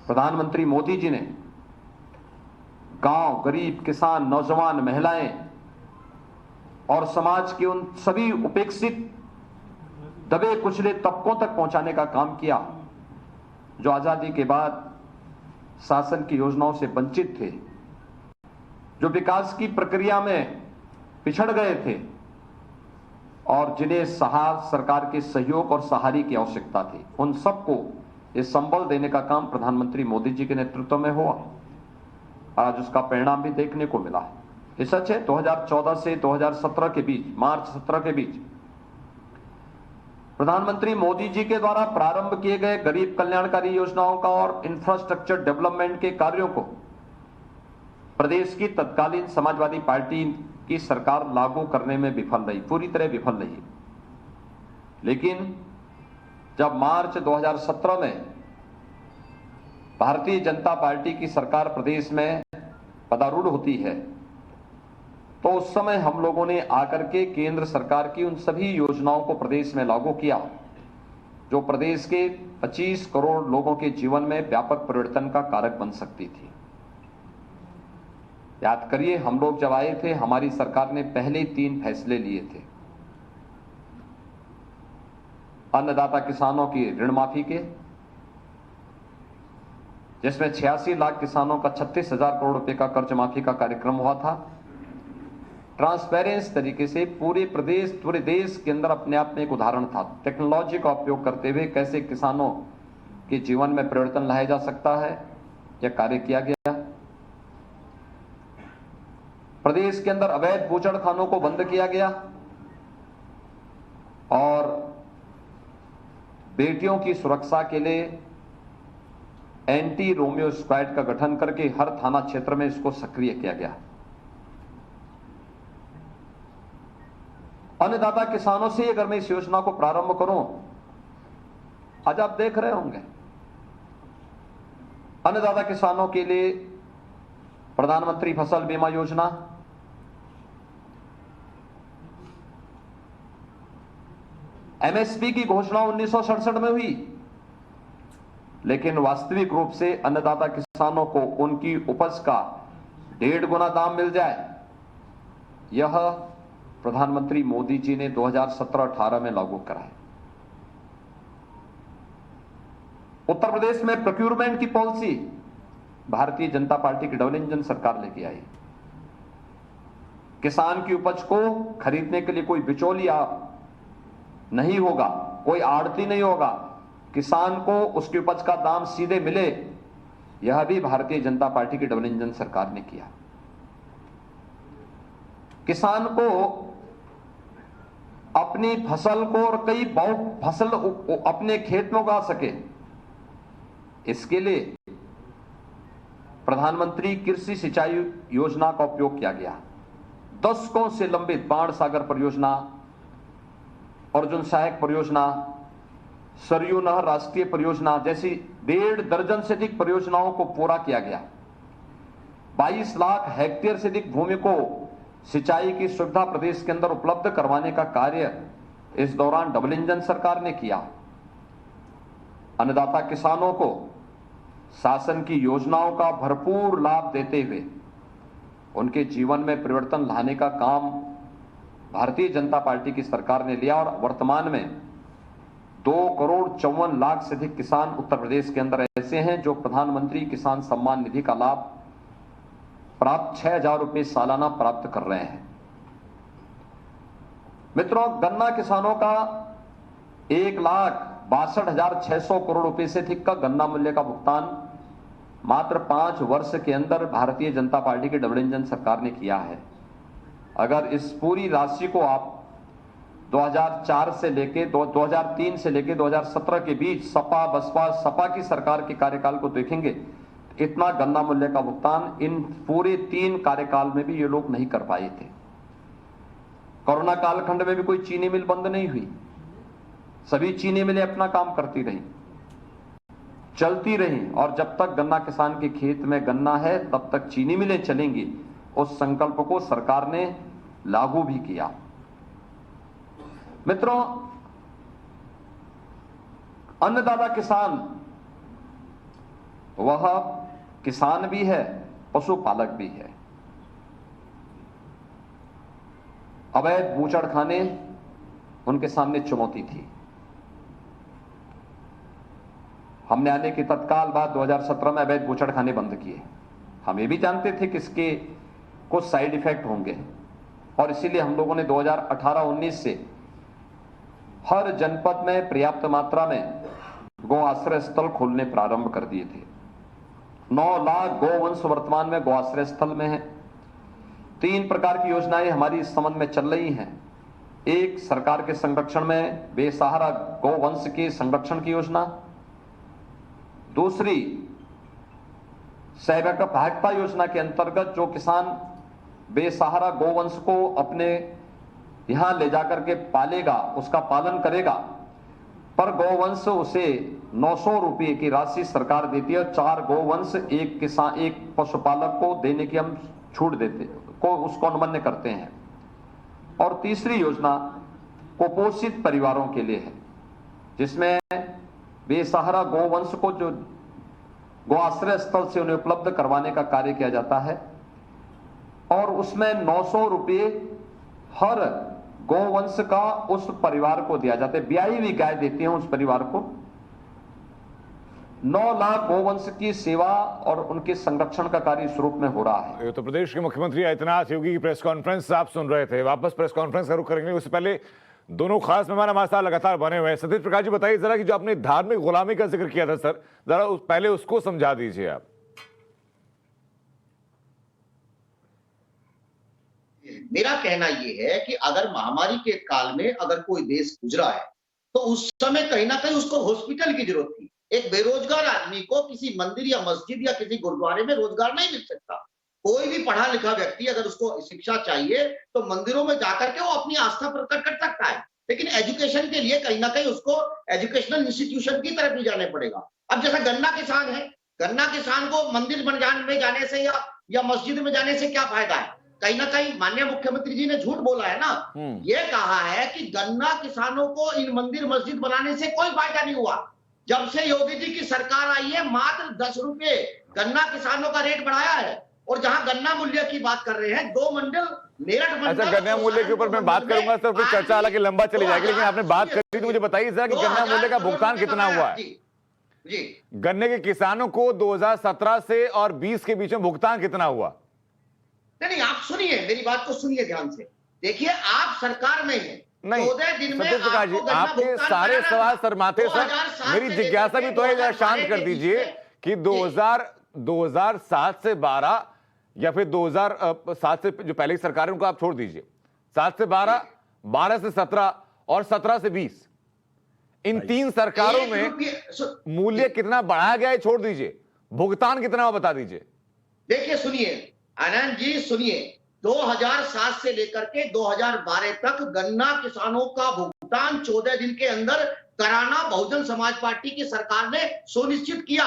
प्रधानमंत्री मोदी जी ने गांव, गरीब, किसान, नौजवान, महिलाएं और समाज के उन सभी उपेक्षित, दबे कुचले तबकों तक पहुंचाने का काम किया जो आजादी के बाद शासन की योजनाओं से वंचित थे, जो विकास की प्रक्रिया में पिछड़ गए थे और जिन्हें सरकार के सहयोग और सहारे की आवश्यकता थी। उन सबको ये संबल देने का काम प्रधानमंत्री मोदी जी के नेतृत्व में हुआ। आज उसका परिणाम भी देखने को मिला। ये सच है, 2014 से 2017 के बीच, मार्च 17 के बीच प्रधानमंत्री मोदी जी के द्वारा प्रारंभ किए गए गरीब कल्याणकारी योजनाओं का और इंफ्रास्ट्रक्चर डेवलपमेंट के कार्यों को प्रदेश की तत्कालीन समाजवादी पार्टी की सरकार लागू करने में विफल रही, पूरी तरह विफल रही। लेकिन जब मार्च 2017 में भारतीय जनता पार्टी की सरकार प्रदेश में पदारूढ़ होती है, तो उस समय हम लोगों ने आकर के केंद्र सरकार की उन सभी योजनाओं को प्रदेश में लागू किया जो प्रदेश के 25 करोड़ लोगों के जीवन में व्यापक परिवर्तन का कारक बन सकती थी। याद करिए, हम लोग जब आए थे, हमारी सरकार ने पहले 3 फैसले लिए थे। अन्नदाता किसानों की ऋण माफी के, जिसमें 86 लाख किसानों का 36,000 करोड़ रुपए का कर्ज माफी का कार्यक्रम हुआ था। ट्रांसपेरेंस तरीके से पूरे देश के अंदर अपने आप में एक उदाहरण था। टेक्नोलॉजी का उपयोग करते हुए कैसे किसानों के जीवन में परिवर्तन लाया जा सकता है, यह कार्य किया गया। प्रदेश के अंदर अवैध बूचड़खानों को बंद किया गया और बेटियों की सुरक्षा के लिए एंटी रोमियो स्क्वाड का गठन करके हर थाना क्षेत्र में इसको सक्रिय किया गया। अन्नदाता किसानों से अगर मैं इस योजना को प्रारंभ करूं, आज आप देख रहे होंगे अन्नदाता किसानों के लिए प्रधानमंत्री फसल बीमा योजना, एमएसपी की घोषणा 1967 में हुई, लेकिन वास्तविक रूप से अन्नदाता किसानों को उनकी उपज का 1.5 गुना दाम मिल जाए, यह प्रधानमंत्री मोदी जी ने 2017-18 में लागू कराया। उत्तर प्रदेश में प्रोक्यूरमेंट की पॉलिसी भारतीय जनता पार्टी की डबल इंजन सरकार लेके आई। किसान की उपज को खरीदने के लिए कोई बिचौलिया नहीं होगा, कोई आड़ती नहीं होगा, किसान को उसकी उपज का दाम सीधे मिले, यह भी भारतीय जनता पार्टी की डबल इंजन सरकार ने किया। किसान को अपनी फसल को और कई बहुत फसल अपने खेत में उगा सके, इसके लिए प्रधानमंत्री कृषि सिंचाई योजना का उपयोग किया गया। दशकों से लंबित बाण सागर परियोजना, अर्जुन सहायक परियोजना, सरयू नहर राष्ट्रीय परियोजना जैसी 1.5 दर्जन से अधिक परियोजनाओं को पूरा किया गया। 22 लाख हेक्टेयर से अधिक भूमि को सिंचाई की सुविधा प्रदेश के अंदर उपलब्ध करवाने का कार्य इस दौरान डबल इंजन सरकार ने किया। अन्नदाता किसानों को शासन की योजनाओं का भरपूर लाभ देते हुए उनके जीवन में परिवर्तन लाने का काम भारतीय जनता पार्टी की सरकार ने लिया और वर्तमान में 2,54,00,000 से अधिक किसान उत्तर प्रदेश के अंदर ऐसे हैं जो प्रधानमंत्री किसान सम्मान निधि का लाभ प्राप्त 6,000 रुपए सालाना प्राप्त कर रहे हैं। मित्रों, गन्ना किसानों का 1,62,600 करोड़ रुपए से अधिक का गन्ना मूल्य का भुगतान मात्र 5 वर्ष के अंदर भारतीय जनता पार्टी की डबल इंजन सरकार ने किया है। अगर इस पूरी राशि को आप 2003 से लेके 2017 के बीच सपा बसपा सपा की सरकार के कार्यकाल को देखेंगे, इतना गन्ना मूल्य का भुगतान इन पूरे 3 कार्यकाल में भी ये लोग नहीं कर पाए थे। कोरोना कालखंड में भी कोई चीनी मिल बंद नहीं हुई, सभी चीनी मिलें अपना काम करती रही, चलती रही, और जब तक गन्ना किसान के खेत में गन्ना है तब तक चीनी मिलें चलेंगी। उस संकल्प को सरकार ने लागू भी किया। मित्रों, अन्नदाता किसान वह किसान भी है, पशुपालक भी है। अवैध बूचड़खाने उनके सामने चुनौती थी। हमने आने के तत्काल बाद 2017 में अवैध बूचड़खाने बंद किए। हम ये भी जानते थे कि इसके कुछ साइड इफेक्ट होंगे और इसीलिए हम लोगों ने 2018-19 से हर जनपद में पर्याप्त मात्रा में गौ आश्रय स्थल खोलने प्रारंभ कर दिए थे। 9 लाख गौवंश वर्तमान में गौ आश्रय स्थल में है। 3 प्रकार की योजनाएं हमारी इस संबंध में चल रही हैं। एक, सरकार के संरक्षण में बेसहारा गौवंश के संरक्षण की योजना। दूसरी, सहायता योजना के अंतर्गत जो किसान बेसहारा गौवंश को अपने यहां ले जाकर के पालेगा, उसका पालन करेगा, पर गौवंश उसे 900 रुपये की राशि सरकार देती है। 4 गौवंश एक पशुपालक को देने की हम छूट देते को उसको अनुमन्य करते हैं। और तीसरी योजना कुपोषित परिवारों के लिए है, जिसमें बेसहारा गौवंश को जो गौ आश्रय स्थल से उन्हें उपलब्ध करवाने का कार्य किया जाता है और उसमें 900 रुपये हर गौवंश का उस परिवार को दिया जाता है। ब्याई हुई गाय देते हैं उस परिवार को। 9 लाख गौवंश की सेवा और उनके संरक्षण का कार्य इस रूप में हो रहा है। उत्तर प्रदेश के मुख्यमंत्री आदित्यनाथ योगी की प्रेस कॉन्फ्रेंस आप सुन रहे थे। वापस प्रेस कॉन्फ्रेंस का रुख करेंगे, उससे पहले दोनों खास मेहमान हमारे साथ लगातार बने हुए हैं। सतीश प्रकाश जी, बताइए जरा कि जो आपने धार्मिक गुलामी का जिक्र किया था सर, जरा पहले उसको समझा दीजिए आप। मेरा कहना यह है कि अगर महामारी के काल में अगर कोई देश गुजरा है तो उस समय कहीं ना कहीं उसको हॉस्पिटल की जरूरत थी। एक बेरोजगार आदमी को किसी मंदिर या मस्जिद या किसी गुरुद्वारे में रोजगार नहीं मिल सकता। कोई भी पढ़ा लिखा व्यक्ति अगर उसको शिक्षा चाहिए तो मंदिरों में जाकर के वो अपनी आस्था प्रकट कर सकता है, लेकिन एजुकेशन के लिए कहीं ना कहीं उसको एजुकेशनल इंस्टीट्यूशन की तरफ भी जाने पड़ेगा। अब जैसा गन्ना किसान है, गन्ना किसान को मंदिर में जाने से या मस्जिद में जाने से क्या फायदा है? कहीं ना कहीं माननीय मुख्यमंत्री जी ने झूठ बोला है ना। ये कहा है कि गन्ना किसानों को इन मंदिर मस्जिद बनाने से कोई फायदा नहीं हुआ। जब से योगी जी की सरकार आई है मात्र 10 रुपए गन्ना किसानों का रेट बढ़ाया है। और जहां गन्ना मूल्य की बात कर रहे हैं, 2 मंडल मेरठ मंडल। अच्छा, गन्ना मूल्य के ऊपर मैं बात करूंगा सर, फिर चर्चा हालांकि लंबा चली जाएगी, लेकिन आपने बात करी तो मुझे बताइए जरा कि गन्ना मूल्य का भुगतान कितना हुआ है जी। गन्ने के किसानों को 2017 से और 20 के बीच में भुगतान कितना हुआ? नहीं, आप सुनिए, मेरी बात को सुनिए ध्यान से। देखिए, आप सरकार में हैं, नहीं 14 दिन में सतीश प्रकाश जी, आपके सारे सवाल सरमाते सर, मेरी जिज्ञासा भी तो है, शांत कर दीजिए कि 2007 से 12 या फिर 2007 से जो पहले की सरकार है उनको आप छोड़ दीजिए, 7 से 12, 12 से 17 और 17 से 20, इन 3 सरकारों में मूल्य कितना बढ़ाया गया है छोड़ दीजिए, भुगतान कितना हुआ बता दीजिए। देखिए सुनिए आनंद जी, सुनिए, 2007 से लेकर के 2012 तक गन्ना किसानों का भुगतान 14 दिन के अंदर कराना बहुजन समाज पार्टी की सरकार ने सुनिश्चित किया।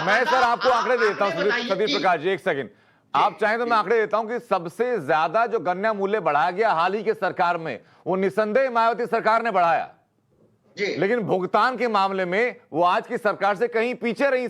मैं सर आपको आंकड़े देता हूं सतीश प्रकाश जी, एक सेकंड, आप चाहें तो मैं आंकड़े देता हूं कि सबसे ज्यादा जो गन्ना मूल्य बढ़ाया गया हाल ही के सरकार में, वो निसंदेह मायावती सरकार ने बढ़ाया जी। लेकिन भुगतान के मामले में वो आज की सरकार से कहीं पीछे रही।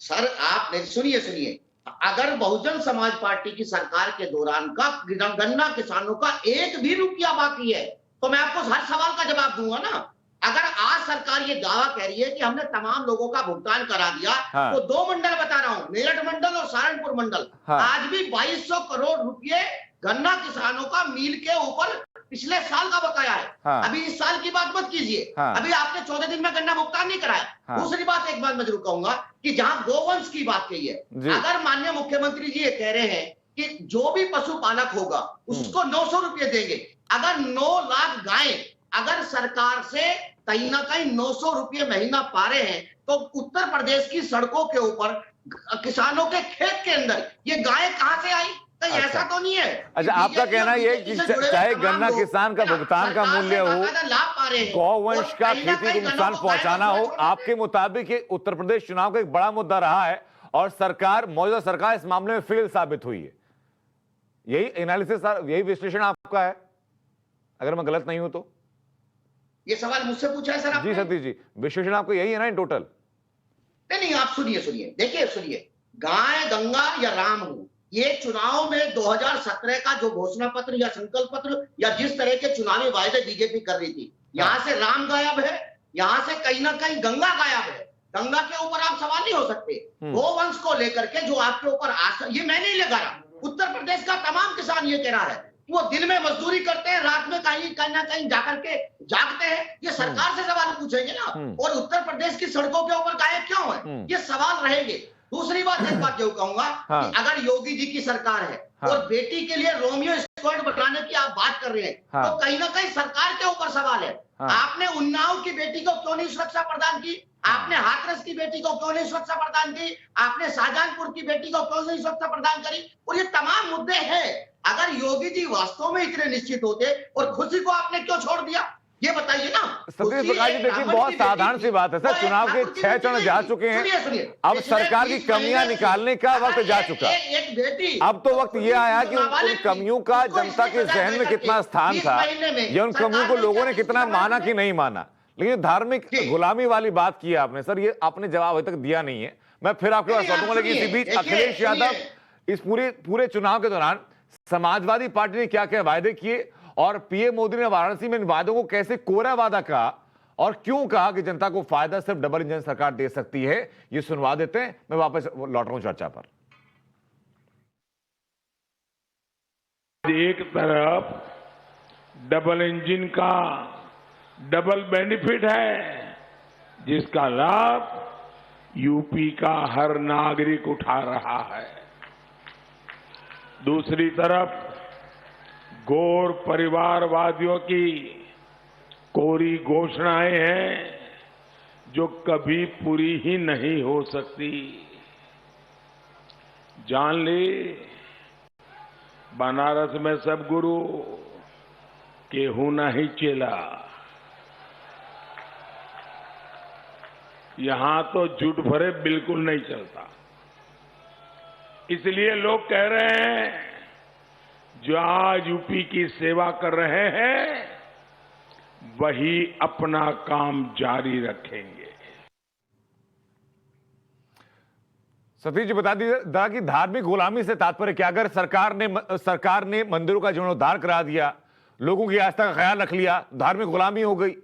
सर आप सुनिए, अगर बहुजन समाज पार्टी की सरकार के दौरान का गन्ना किसानों का 1 भी रुपया बाकी है तो मैं आपको हर सवाल का जवाब दूंगा ना। अगर आज सरकार ये दावा कह रही है कि हमने तमाम लोगों का भुगतान करा दिया, हाँ। तो 2 मंडल बता रहा हूं, मेरठ मंडल और सहारनपुर मंडल, हाँ। आज भी 2200 करोड़ रुपए गन्ना किसानों का मील के ऊपर पिछले साल का बकाया है। हाँ। अभी इस साल की बात मत कीजिए, हाँ। अभी आपने 14 दिन में गन्ना भुगतान नहीं कराया। हाँ। दूसरी बात एक बात मैं जरूर कहूंगा कि जहां गोवंश की बात कही है, अगर माननीय मुख्यमंत्री जी ये कह रहे हैं कि जो भी पशुपालक होगा उसको 900 रुपये देंगे, अगर 9 लाख गाय अगर सरकार से कहीं ना कहीं 900 रुपये महीना पा रहे हैं तो उत्तर प्रदेश की सड़कों के ऊपर किसानों के खेत के अंदर ये गाय कहां से आई? अच्छा। ऐसा तो नहीं है। अच्छा, आपका कहना यह कि चाहे गन्ना किसान का भुगतान का मूल्य हो, गौवंश का खेती को नुकसान पहुंचाना हो, आपके मुताबिक ये उत्तर प्रदेश चुनाव का एक बड़ा मुद्दा रहा है और सरकार, मौजूदा सरकार इस मामले में फेल साबित हुई है। यही एनालिसिस, यही विश्लेषण आपका है अगर मैं गलत नहीं हूं तो? ये सवाल मुझसे पूछा है सर आपने? जी सतीश जी, विश्लेषण आपको यही है ना इन टोटल? नहीं, आप सुनिए, देखिए सुनिए, गाय गंगा या राम हो, ये चुनाव में 2017 का जो घोषणा पत्र या संकल्प पत्र या जिस तरह के चुनावी वायदे बीजेपी कर रही थी, यहां से राम गायब है, यहां से कहीं ना कहीं गंगा गायब है। गंगा के ऊपर आप सवाल नहीं हो सकते। गोवंश को लेकर के जो आपके ऊपर आशा, ये मैं नहीं लगा रहा, उत्तर प्रदेश का तमाम किसान ये कह रहा है वो दिन में मजदूरी करते हैं, रात में कहीं ना कहीं जाकर के जागते हैं। ये सरकार से सवाल पूछेंगे ना, और उत्तर प्रदेश की सड़कों के ऊपर गायब क्यों है, ये सवाल रहेंगे। दूसरी बात, एक बात जो कहूंगा कि अगर योगी जी की सरकार है और बेटी के लिए रोमियो स्क्वाड बनाने की आप बात कर रहे हैं, तो कहीं ना कहीं सरकार के ऊपर सवाल है। आपने उन्नाव की बेटी को क्यों नहीं सुरक्षा प्रदान की, आपने हाथरस की बेटी को क्यों नहीं सुरक्षा प्रदान की, आपने शाहजहांपुर की बेटी को क्यों नहीं सुरक्षा प्रदान करी, और ये तमाम मुद्दे हैं। अगर योगी जी वास्तव में इतने निश्चित होते और खुशी को आपने क्यों छोड़ दिया, ये बताइए ना। सतीश प्रकाश जी, देखिए बहुत साधारण सी बात है सर, चुनाव के 6 चरण जा चुके हैं, अब सरकार की कमियां निकालने का वक्त जा चुका। एक बेटी, अब तो वक्त ये आया कि उन कमियों का जनता के जहन में कितना स्थान था, या उन कमियों को लोगों ने कितना माना कि नहीं माना। लेकिन धार्मिक गुलामी वाली बात की आपने सर, ये आपने जवाब अभी तक दिया नहीं है। मैं फिर आपके पास लौटूंगा, लेकिन इसी बीच अखिलेश यादव इस पूरे चुनाव के दौरान समाजवादी पार्टी ने क्या क्या वायदे किए, और पीएम मोदी ने वाराणसी में इन वादों को कैसे कोरा वादा कहा, और क्यों कहा कि जनता को फायदा सिर्फ डबल इंजन सरकार दे सकती है, ये सुनवा देते हैं। मैं वापस लौट रहा हूं चर्चा पर। एक तरफ डबल इंजन का डबल बेनिफिट है, जिसका लाभ यूपी का हर नागरिक उठा रहा है। दूसरी तरफ गौर परिवारवादियों की कोरी घोषणाएं हैं जो कभी पूरी ही नहीं हो सकती। जान ले, बनारस में सब गुरु केहू नहीं चेला, यहां तो झूठ भरे बिल्कुल नहीं चलता। इसलिए लोग कह रहे हैं जो आज यूपी की सेवा कर रहे हैं वही अपना काम जारी रखेंगे। सतीश जी बता दीजिए कि धार्मिक गुलामी से तात्पर्य क्या? अगर सरकार ने मंदिरों का जीर्णोद्धार करा दिया, लोगों की आस्था का ख्याल रख लिया, धार्मिक गुलामी हो गई।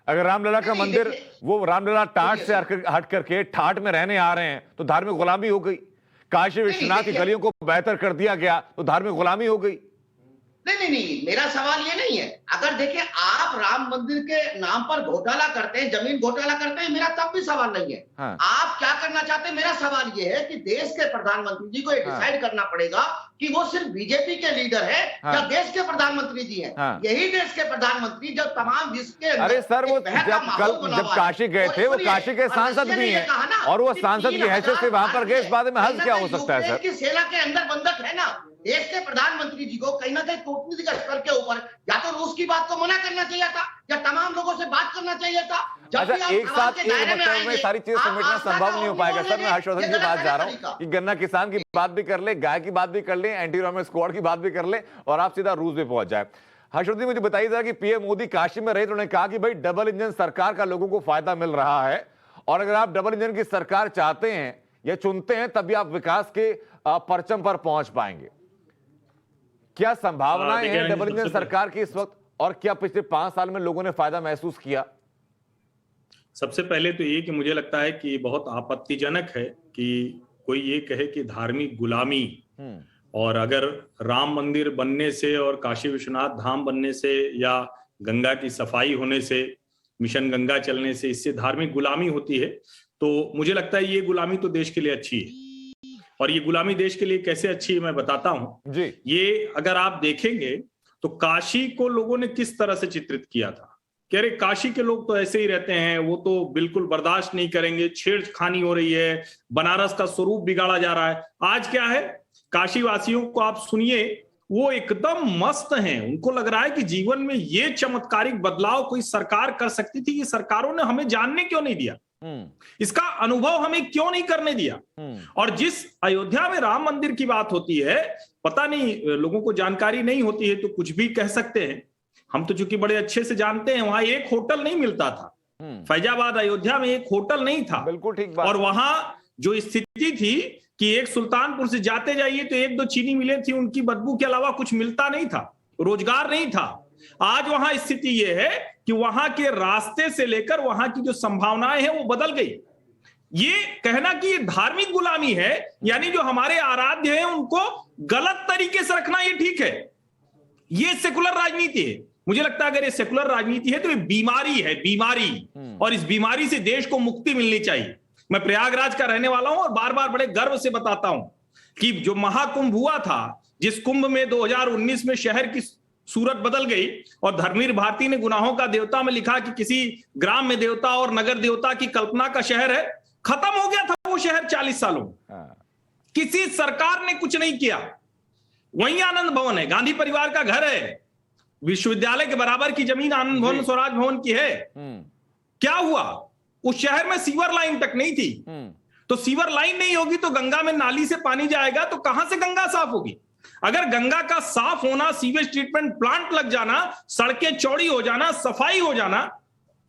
अगर रामलला का मंदिर, वो रामलला टाट से हट करके ठाट में रहने आ रहे हैं तो धार्मिक गुलामी हो गई। काशी विश्वनाथ की गलियों को बेहतर कर दिया गया तो धार्मिक गुलामी हो गई। नहीं, मेरा सवाल ये नहीं है। अगर देखिए आप राम मंदिर के नाम पर घोटाला करते हैं, जमीन घोटाला करते हैं, मेरा तब भी सवाल नहीं है। हाँ। आप क्या करना चाहते हैं, मेरा सवाल ये है कि देश के प्रधानमंत्री जी को ये डिसाइड करना पड़ेगा कि वो सिर्फ बीजेपी के लीडर है या देश के प्रधानमंत्री जी हैं। यही देश के प्रधानमंत्री जब तमाम विश्व के, अरे सर वो जब काशी गए थे, वो काशी के सांसद भी हैं और वो सांसद की हैसियत से वहां पर गए, इस बारे में हल क्या हो सकता है सर? सेना के अंदर बंधक है ना। देश के प्रधानमंत्री जी को कहीं ना कहीं कूटनीतिक स्तर के ऊपर या तो रूस की बात को मना करना चाहिए था या तमाम लोगों से बात करना चाहिए था। अच्छा, एक साथ एक वक्तव्य में सारी चीजें समेटना संभव नहीं हो पाएगा सर। मैं हर्षवर्धन की बात जा रहा हूँ कि गन्ना किसान की बात भी कर ले, गाय की बात भी कर ले, एंटी रोमियो स्क्वाड की बात भी कर ले और आप सीधा रूस में पहुंच जाए। हर्षवर्धन मुझे बताइए जरा कि पीएम मोदी काशी में रहे तो उन्होंने कहा कि भाई डबल इंजन सरकार का लोगों को फायदा मिल रहा है, और अगर आप डबल इंजन की सरकार चाहते हैं या चुनते हैं तभी आप विकास के परचम पर पहुंच पाएंगे। क्या संभावनाएं हैं डबल इंजन सरकार की इस वक्त, और क्या पिछले 5 साल में लोगों ने फायदा महसूस किया? सबसे पहले तो ये कि मुझे लगता है कि बहुत आपत्तिजनक है कि कोई ये कहे कि धार्मिक गुलामी, और अगर राम मंदिर बनने से और काशी विश्वनाथ धाम बनने से या गंगा की सफाई होने से, मिशन गंगा चलने से इससे धार्मिक गुलामी होती है, तो मुझे लगता है ये गुलामी तो देश के लिए अच्छी है। और ये गुलामी देश के लिए कैसे अच्छी है मैं बताता हूं जी। ये अगर आप देखेंगे तो काशी को लोगों ने किस तरह से चित्रित किया था, कह रहे काशी के लोग तो ऐसे ही रहते हैं, वो तो बिल्कुल बर्दाश्त नहीं करेंगे, छेड़खानी हो रही है, बनारस का स्वरूप बिगाड़ा जा रहा है। आज क्या है, काशी वासियों को आप सुनिए, वो एकदम मस्त हैं। उनको लग रहा है कि जीवन में ये चमत्कारिक बदलाव कोई सरकार कर सकती थी, कि सरकारों ने हमें जानने क्यों नहीं दिया, इसका अनुभव हमें क्यों नहीं करने दिया। और जिस अयोध्या में राम मंदिर की बात होती है, पता नहीं लोगों को जानकारी नहीं होती है तो कुछ भी कह सकते हैं। हम तो चूंकि बड़े अच्छे से जानते हैं, वहां एक होटल नहीं मिलता था। फैजाबाद अयोध्या में एक होटल नहीं था। बिल्कुल ठीक बात। और वहां जो स्थिति थी कि एक सुल्तानपुर से जाते जाइए तो 1-2 चीनी मिलें थी, उनकी बदबू के अलावा कुछ मिलता नहीं था, रोजगार नहीं था। आज वहां स्थिति यह है कि वहां के रास्ते से लेकर वहां की जो संभावनाएं हैं वो बदल गई। ये कहना कि ये धार्मिक गुलामी है, यानी जो हमारे आराध्य हैं उनको गलत तरीके से रखना, ये ठीक है। ये सेकुलर राजनीति है। मुझे लगता है अगर ये सेकुलर राजनीति है तो ये बीमारी है, बीमारी, और इस बीमारी से देश को मुक्ति मिलनी चाहिए। मैं प्रयागराज का रहने वाला हूं और बार बार बड़े गर्व से बताता हूं कि जो महाकुंभ हुआ था, जिस कुंभ में 2019 में शहर की सूरत बदल गई और धर्मवीर भारती ने गुनाहों का देवता में लिखा कि किसी ग्राम में देवता और नगर देवता की कल्पना का शहर है, खत्म हो गया था वो शहर 40 सालों में। किसी सरकार ने कुछ नहीं किया। वहीं आनंद भवन है, गांधी परिवार का घर है, विश्वविद्यालय के बराबर की जमीन आनंद भवन स्वराज भवन की है। क्या हुआ? उस शहर में सीवर लाइन तक नहीं थी। तो सीवर लाइन नहीं होगी तो गंगा में नाली से पानी जाएगा तो कहां से गंगा साफ होगी? अगर गंगा का साफ होना, सीवेज ट्रीटमेंट प्लांट लग जाना, सड़कें चौड़ी हो जाना, सफाई हो जाना,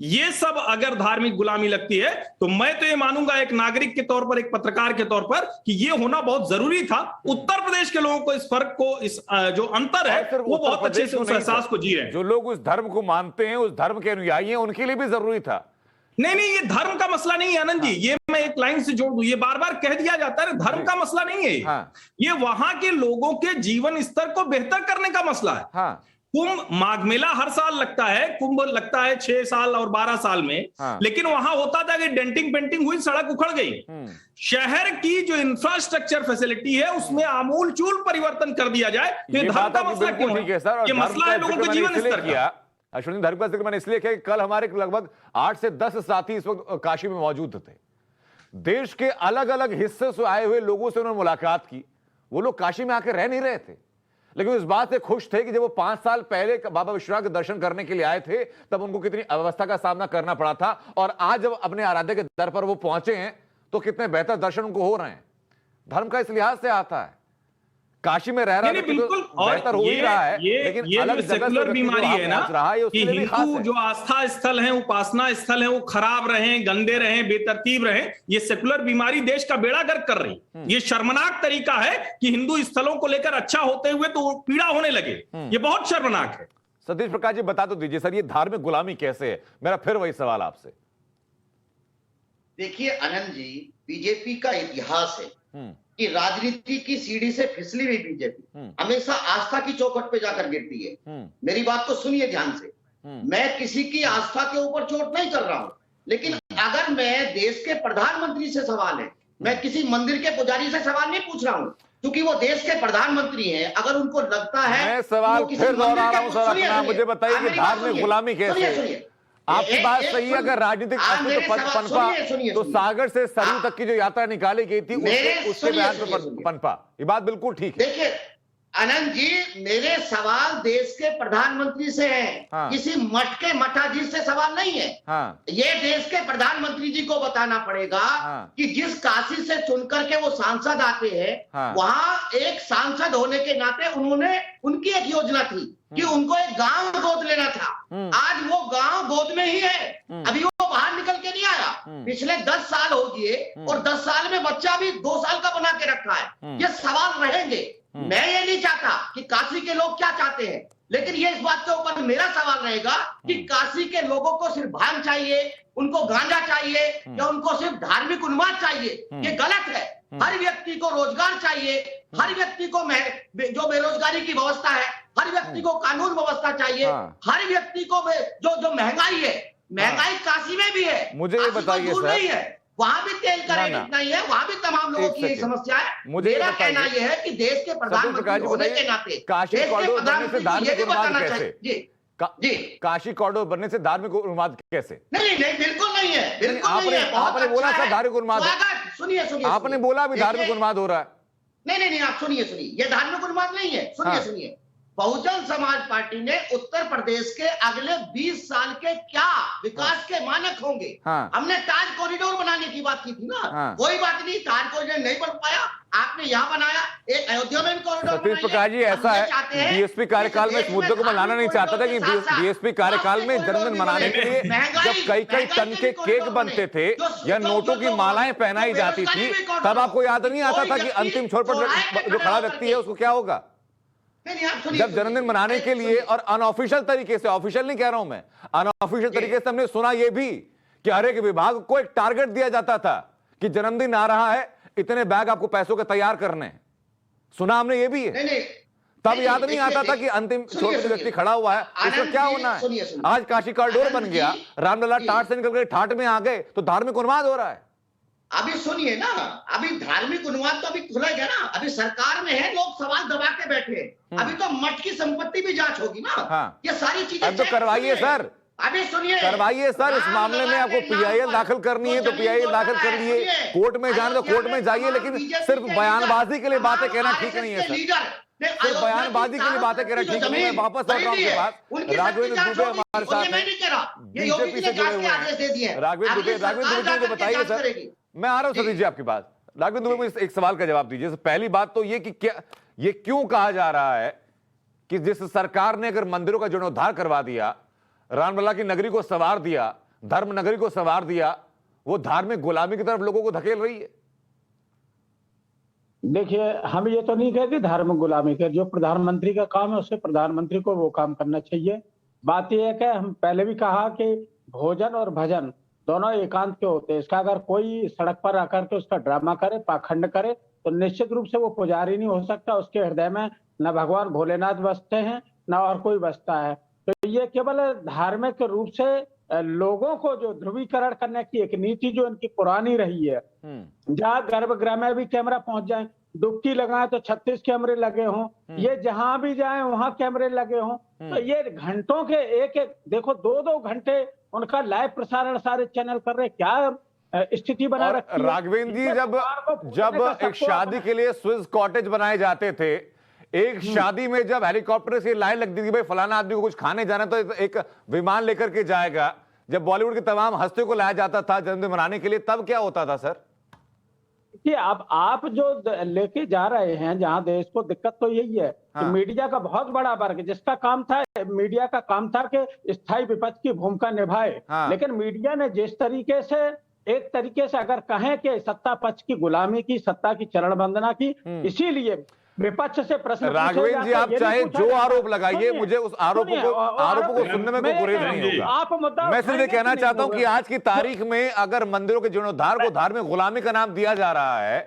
ये सब अगर धार्मिक गुलामी लगती है तो मैं तो ये मानूंगा एक नागरिक के तौर पर, एक पत्रकार के तौर पर, कि ये होना बहुत जरूरी था। उत्तर प्रदेश के लोगों को इस फर्क को, इस जो अंतर है, वो बहुत अच्छे से उस एहसास को जी रहे हैं। जो लोग उस धर्म को मानते हैं, उस धर्म के अनुयायी हैं, उनके लिए भी जरूरी था। नहीं, ये धर्म का मसला नहीं है आनंद जी, ये मैं एक लाइन से जोड़ दूं, ये बार बार कह दिया जाता है धर्म का मसला नहीं है। ये वहां के लोगों के जीवन स्तर को बेहतर करने का मसला है। कुंभ, माघ मेला हर साल लगता है, कुंभ लगता है 6 साल और 12 साल में, लेकिन वहां होता था कि डेंटिंग पेंटिंग हुई, सड़क उखड़ गई। शहर की जो इंफ्रास्ट्रक्चर फैसिलिटी है उसमें आमूल चूल परिवर्तन कर दिया जाए। तो ये धर्म का मसला क्यों है? ये मसला है लोगों के जीवन स्तर का। अश्विनी, धर्म का जिक्र मैंने इसलिए किया कि कल हमारे लगभग 8 से 10 साथी इस वक्त काशी में मौजूद थे। देश के अलग अलग हिस्से से आए हुए लोगों से उन्होंने मुलाकात की। वो लोग काशी में आकर रह नहीं रहे थे, लेकिन इस बात से खुश थे कि जब वो 5 साल पहले बाबा विश्वनाथ के दर्शन करने के लिए आए थे तब उनको कितनी अवस्था का सामना करना पड़ा था, और आज जब अपने आराध्य के दर पर वो पहुंचे हैं तो कितने बेहतर दर्शन उनको हो रहे हैं। धर्म का इस लिहाज से आता है। काशी में रह रहा है बिल्कुल, बेहतर हो ही रहा है, लेकिन ये अलग सेकुलर बीमारी है ना कि हिंदू जो आस्था स्थल है, उपासना स्थल है, वो खराब रहे, गंदे रहे, बेतरतीब रहे। ये सेकुलर बीमारी देश का बेड़ा गर्क कर रही। ये शर्मनाक तरीका है कि हिंदू स्थलों को लेकर अच्छा होते हुए तो पीड़ा होने लगे। ये बहुत शर्मनाक है। सतीश प्रकाश जी बता तो दीजिए सर, ये धार्मिक गुलामी कैसे है? मेरा फिर वही सवाल आपसे। देखिए आनंद जी, बीजेपी का इतिहास है कि राजनीति की सीढ़ी से फिसली हुई बीजेपी हमेशा आस्था की चौखट पे जाकर गिरती है। मेरी बात को सुनिए ध्यान से। मैं किसी की आस्था के ऊपर चोट नहीं कर रहा हूं, लेकिन अगर मैं देश के प्रधानमंत्री से सवाल है, मैं किसी मंदिर के पुजारी से सवाल नहीं पूछ रहा हूँ, क्योंकि वो देश के प्रधानमंत्री हैं। अगर उनको लगता है, मैं सवाल फिर दोहरा रहा हूं सर, मुझे बताइए कि धार्मिक गुलामी कैसे है? आपकी बात सही है। अगर राजनीतिक पनपा तो सागर से सरयू तक की जो यात्रा निकाली गई थी उसके बयान पर पनपा, ये बात बिल्कुल ठीक है। देखिए आनंद जी, मेरे सवाल देश के प्रधानमंत्री से हैं, किसी मठ के मठाधीश से सवाल नहीं है। ये देश के प्रधानमंत्री जी को बताना पड़ेगा कि जिस काशी से चुनकर के वो सांसद आते हैं, वहां एक सांसद होने के नाते उन्होंने, उनकी एक योजना थी कि उनको एक गांव गोद लेना था। आज वो गांव गोद में ही है, अभी वो बाहर निकल के नहीं आया। पिछले 10 साल हो गए और 10 साल में बच्चा भी 2 साल का बना के रखा है। ये सवाल रहेंगे। मैं ये नहीं चाहता कि काशी के लोग क्या चाहते हैं, लेकिन ये इस बात के ऊपर मेरा सवाल रहेगा कि काशी के लोगों को सिर्फ भांग चाहिए, उनको गांजा चाहिए, या उनको सिर्फ धार्मिक उन्माद चाहिए? ये गलत है। हर व्यक्ति को रोजगार चाहिए, हर व्यक्ति को जो बेरोजगारी की व्यवस्था है, हर व्यक्ति को कानून व्यवस्था चाहिए, हर व्यक्ति को जो महंगाई है, महंगाई काशी में भी है, मुझे ये बताइए सर, नहीं है, वहां भी तेल का रेट इतना ही है, वहां भी तमाम लोगों की यही समस्या है। मेरा कहना यह है कि देश के प्रधानमंत्री होने के नाते काशी कॉरिडोर बनने से धार्मिक उन्माद कैसे? जी, काशी कॉरिडोर बनने से धार्मिक उन्माद कैसे? नहीं, बिल्कुल नहीं है, बिल्कुल नहीं है। आपने बोला था धार्मिक उन्माद, सुनिए, आपने बोला भी धार्मिक उन्माद हो रहा है। नहीं, आप सुनिए, ये धार्मिक उन्माद नहीं है। सुनिए, बहुजन समाज पार्टी ने उत्तर प्रदेश के अगले 20 साल के क्या विकास के मानक होंगे, हमने ताज कॉरिडोर बनाने की बात की थी ना। कोई बात नहीं, ताज कॉरिडोर नहीं बन पाया, आपने यहाँ बनाया, एक अयोध्या में कॉरिडोर। सतीश प्रकाश जी, ऐसा है बीएसपी कार्यकाल में इस मुद्दे को मैं लाना नहीं चाहता था कि बीएसपी कार्यकाल में जन्मदिन मनाने के लिए जब कई टन के केक बनते थे या नोटों की मालाएं पहनाई जाती थी, तब आपको याद नहीं आता था कि अंतिम छोर पर जो खड़ा व्यक्ति है उसको क्या होगा? जब जन्मदिन मनाने के लिए और अनऑफिशियल तरीके से, ऑफिशियल नहीं कह रहा हूं मैं, अनऑफिशियल तरीके से हमने सुना यह भी कि हर एक विभाग को एक टारगेट दिया जाता था कि जन्मदिन आ रहा है, इतने बैग आपको पैसों के तैयार करने हैं। सुना हमने ये भी है। तब याद नहीं आता था कि अंतिम छोर पे व्यक्ति खड़ा हुआ है, इसका क्या होना है। आज काशी कॉरिडोर बन गया, रामलला ठाट से निकल गए, ठाट में आ गए, तो धार्मिक उन्माद हो रहा है। अभी सुनिए ना, अभी धार्मिक उन्माद तो अभी खुला गया ना, अभी सरकार में है, लोग सवाल दबा के बैठे। अभी तो मठ की संपत्ति भी जांच होगी ना। हाँ। ये सारी चीजें अब तो करवाइए सर, अभी सुनिए, करवाइए सर। इस मामले में आपको पीआईएल दाखिल करनी है तो पीआईएल दाखिल कर लिए, कोर्ट में जाना तो कोर्ट में जाइए, लेकिन सिर्फ बयानबाजी के लिए बातें कहना ठीक नहीं है सर। सिर्फ बयानबाजी के लिए बातें कहना ठीक नहीं है। वापस लौट रहा हूं आपके पास। राघवेंद्र दुबे हमारे साथ हैं, बीजेपी से जुड़े हुए हैं। राघवेंद्र दुबे मुझे बताइए सर, मैं आ रहा हूं सतीश जी आपके पास। राघवेंद्र दुबे मुझे एक सवाल का जवाब दीजिए। पहली बात तो ये कि क्या ये क्यों कहा जा रहा है कि जिस सरकार ने अगर मंदिरों का जीर्णोद्धार करवा दिया, रामलला की नगरी को संवार दिया, धर्म नगरी को संवार दिया, वो धार्मिक गुलामी की तरफ लोगों को धकेल रही है। देखिए, हम ये तो नहीं कहते धार्मिक गुलामी के, जो प्रधानमंत्री का काम है उसे प्रधानमंत्री को वो काम करना चाहिए। बात यह है कि हम पहले भी कहा कि भोजन और भजन दोनों एकांत के होते हैं। इसका अगर कोई सड़क पर आकर के उसका ड्रामा करे, पाखंड करे, तो निश्चित रूप से वो पुजारी नहीं हो सकता। उसके हृदय में न भगवान भोलेनाथ बसते हैं न और कोई बसता है। तो ये केवल धार्मिक रूप से लोगों को जो ध्रुवीकरण करने की एक नीति जो इनकी पुरानी रही है, जहाँ गर्भगृह में भी कैमरा पहुंच जाए, डुबकी लगाए तो 36 कैमरे लगे हों, ये जहां भी जाए वहां कैमरे लगे हों, तो ये घंटों के एक देखो 2-2 घंटे उनका लाइव प्रसारण सारे चैनल कर रहे, क्या स्थिति बना रखी है। राघवेंद्र जी, जब एक शादी के लिए स्विस कॉटेज बनाए जाते थे, एक शादी में जब हेलीकॉप्टर से लाइन लगती थी, भाई फलाना आदमी को कुछ खाने जाना तो एक विमान लेकर के जाएगा, जब बॉलीवुड की तमाम हस्तियों को लाया जाता था जन्मदिन मनाने के लिए, तब क्या होता था सर? कि अब आप जो लेके जा रहे हैं जहां देश को, दिक्कत तो यही है कि मीडिया का बहुत बड़ा वर्ग जिसका काम था, मीडिया का काम था कि स्थायी विपक्ष की भूमिका निभाए, लेकिन मीडिया ने जिस तरीके से एक तरीके से अगर कहें कि सत्ता पक्ष की गुलामी की, सत्ता की चरण वंदना की, इसीलिए विपक्ष से प्रश्न। राघवेंद्र जी, आप चाहे जो आरोप लगाइए, मुझे उस आरोपों को सुनने में कोई गुरेज नहीं होगा। मैं सिर्फ ये कहना चाहता हूं कि आज की तारीख में अगर मंदिरों के जीर्णोद्धार को धार्मिक गुलामी का नाम दिया जा रहा है,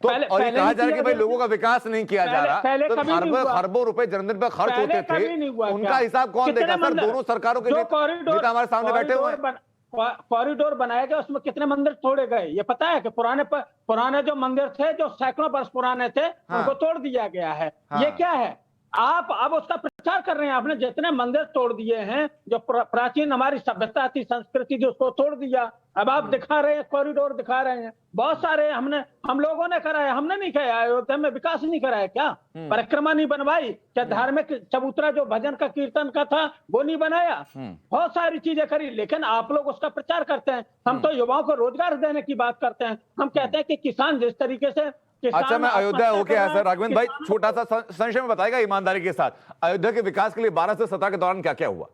तो और ये कहा जा रहा है कि भाई लोगों का विकास नहीं किया जा रहा, तो खरबों रुपए जन्मदिन पर खर्च होते थे, उनका हिसाब कौन देगा सर? दोनों सरकारों के नेता हमारे सामने बैठे हुए हैं। कॉरिडोर बनाया गया, उसमें कितने मंदिर तोड़े गए ये पता है? कि पुराने जो मंदिर थे, जो सैकड़ों वर्ष पुराने थे, उनको तोड़ दिया गया है। ये क्या है? आप अब उसका प्रचार कर रहे हैं। आपने जितने मंदिर तोड़ दिए हैं, जो प्राचीन हमारी सभ्यता थी, संस्कृति थी, उसको तोड़ दिया। अब आप दिखा रहे हैं, कॉरिडोर दिखा रहे हैं। बहुत सारे हम लोगों ने कराया, हमने नहीं कराया। अयोध्या में विकास नहीं कराया क्या? परिक्रमा नहीं बनवाई क्या? धार्मिक चबूतरा जो भजन का कीर्तन का था वो नहीं बनाया? बहुत सारी चीजें करी, लेकिन आप लोग उसका प्रचार करते हैं। हम तो युवाओं को रोजगार देने की बात करते हैं। हम कहते हैं कि किसान जिस तरीके से। अच्छा, मैं अयोध्या होके आया सर। राघवेंद्र भाई, छोटा सा संशय में बताएगा ईमानदारी के साथ, अयोध्या के विकास के लिए 12 से 17 के दौरान क्या क्या हुआ?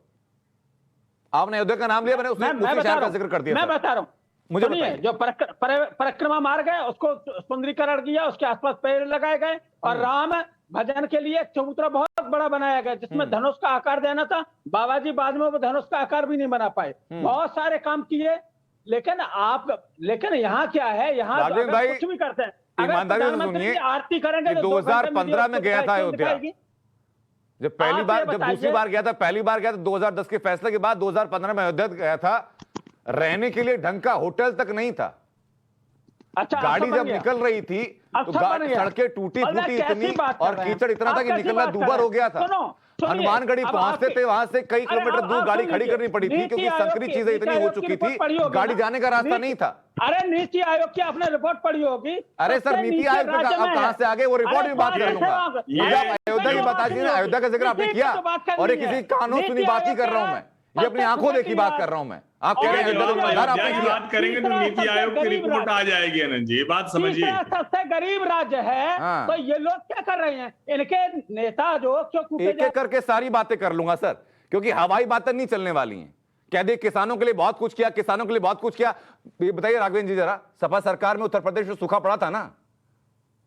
आपने अयोध्या का नाम लिया, मैंने उसी शहर का जिक्र कर दिया। मैं बता रहा हूँ, मुझे बताइए। जो परिक्रमा मार गए, उसको सुंदरीकरण किया, उसके आसपास पेड़ लगाए गए, और राम भजन के लिए एक चबूतरा बहुत बड़ा बनाया गया, जिसमें धनुष का आकार देना था। बाबा जी बाद में वो धनुष का आकार भी नहीं बना पाए। बहुत सारे काम किए, लेकिन यहाँ क्या है? यहाँ कुछ भी करते हैं। ईमानदारी से सुनिए, आरती करेंगे। 2015 में गया था अयोध्या, जब पहली बार, जब दूसरी बार गया था, पहली बार गया था 2010 के फैसले के बाद, 2015 में अयोध्या गया था। रहने के लिए ढंग का होटल तक नहीं था। अच्छा, गाड़ी जब निकल रही थी तो सड़कें टूटी फूटी इतनी और कीचड़ इतना था कि निकलना दूभर हो गया था। हनुमानगढ़ी पहुंचते थे, वहां से कई किलोमीटर दूर गाड़ी खड़ी करनी पड़ी थी, क्योंकि संकरी चीजें इतनी हो चुकी थी, गाड़ी जाने का रास्ता नहीं था। अरे नीति आयोग की आपने रिपोर्ट पढ़ी होगी। अरे सर, नीति आयोग आप कहां से आ गए? वो रिपोर्ट भी बात कर लूंगा। मुझे आप अयोध्या की बता दीजिए, अयोध्या का जिक्र आपने किया, और ये किसी कानून सुनी बात ही कर रहा हूं मैं, ये अपनी आंखों देखी बात कर रहा हूं मैं। आप कह रहे हैं बात करेंगे तो नीति आयोग की रिपोर्ट आ जाएगी आनंद जी, ये बात समझिए। सबसे गरीब राज्य है, तो ये लोग क्या कर रहे हैं? इनके नेता जो एक एक करके सारी बातें कर लूंगा सर, क्योंकि हवाई बातें नहीं चलने वाली हैं। कह दे किसानों के लिए बहुत कुछ किया, किसानों के लिए बहुत कुछ किया। ये बताइए राघवेंद्र जी जरा, सपा सरकार में उत्तर प्रदेश में सूखा पड़ा था ना,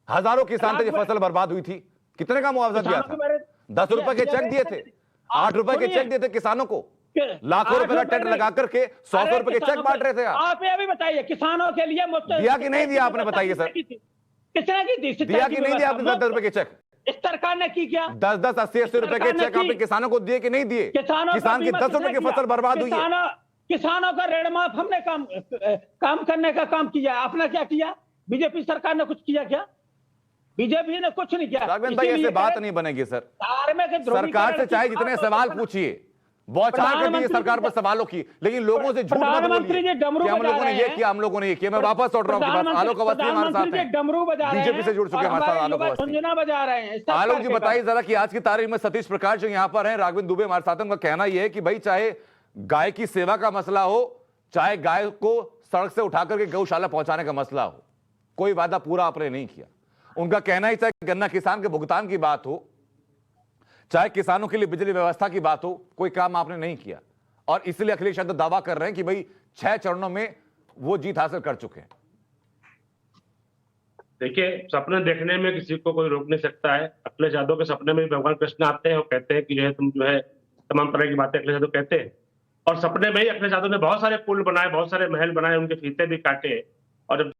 हजारों किसान थे, फसल बर्बाद हुई थी, कितने का मुआवजा दिया था? 10 रुपए के चेक दिए थे, 8 रुपए के चेक दिए थे किसानों को, लाखों रुपए का टेंडर लगा करके 100 रुपए के चेक बांट रहे थे आप ये भी बताइए, किसानों के लिए दिया कि नहीं दिया आपने? बताइए सर, किसने की थी? दिया कि नहीं दिया आपने 10 रुपए के चेक? इस सरकार ने की क्या? 10-10, 80-80 रुपए के चेक आपने किसानों को दिए कि नहीं दिए? किसान की 10 रुपए की फसल बर्बाद हुई है। किसानों का ऋण माफ हमने काम करने का काम किया। आपने क्या किया? बीजेपी सरकार ने कुछ किया क्या? बीजेपी ने कुछ नहीं किया। राघवेंद्र भाई, ऐसे बात नहीं बनेगी सर। सरकार से चाहे जितने सवाल पूछिए, बौछार कर दीजिए सरकार पर सवालों की, लेकिन लोगों से झूठ मत बोलिए कि हम लोगों ने ये किया, हम लोगों ने ये किया। मैं वापस लौट रहा हूँ, आलोक अवस्थी हमारे साथ हैं, डमरू बजा रहे हैं, बीजेपी से जुड़ चुके हैं हमारे साथ आलोक अवस्थी बजा रहे हैं। आलोक जी बताइए जरा कि आज की तारीख में सतीश प्रकाश जो यहाँ पर हैं, राघवेंद्र दुबे हमारे साथ हैं, उनका कहना यह है कि भाई चाहे गाय की सेवा का मसला हो, चाहे गाय को सड़क से उठा करके गौशाला पहुंचाने का मसला हो, कोई वादा पूरा आपने नहीं किया। उनका कहना ही, चाहे गन्ना किसान के भुगतान की बात हो, चाहे किसानों के लिए बिजली व्यवस्था की बात हो, कोई काम आपने नहीं किया। और इसलिए अखिलेश यादव दावा कर रहे हैं कि भाई 6 चरणों में वो जीत हासिल कर चुके हैं। देखिए, सपने देखने में किसी को कोई रोक नहीं सकता है। अखिलेश यादव के सपने में भगवान कृष्ण आते हैं और कहते हैं कि जो है तुम जो है तमाम तरह की बातें अखिलेश यादव कहते हैं। और सपने में ही अखिलेश यादव ने बहुत सारे पुल बनाए, बहुत सारे महल बनाए, उनके फीते भी काटे। और जब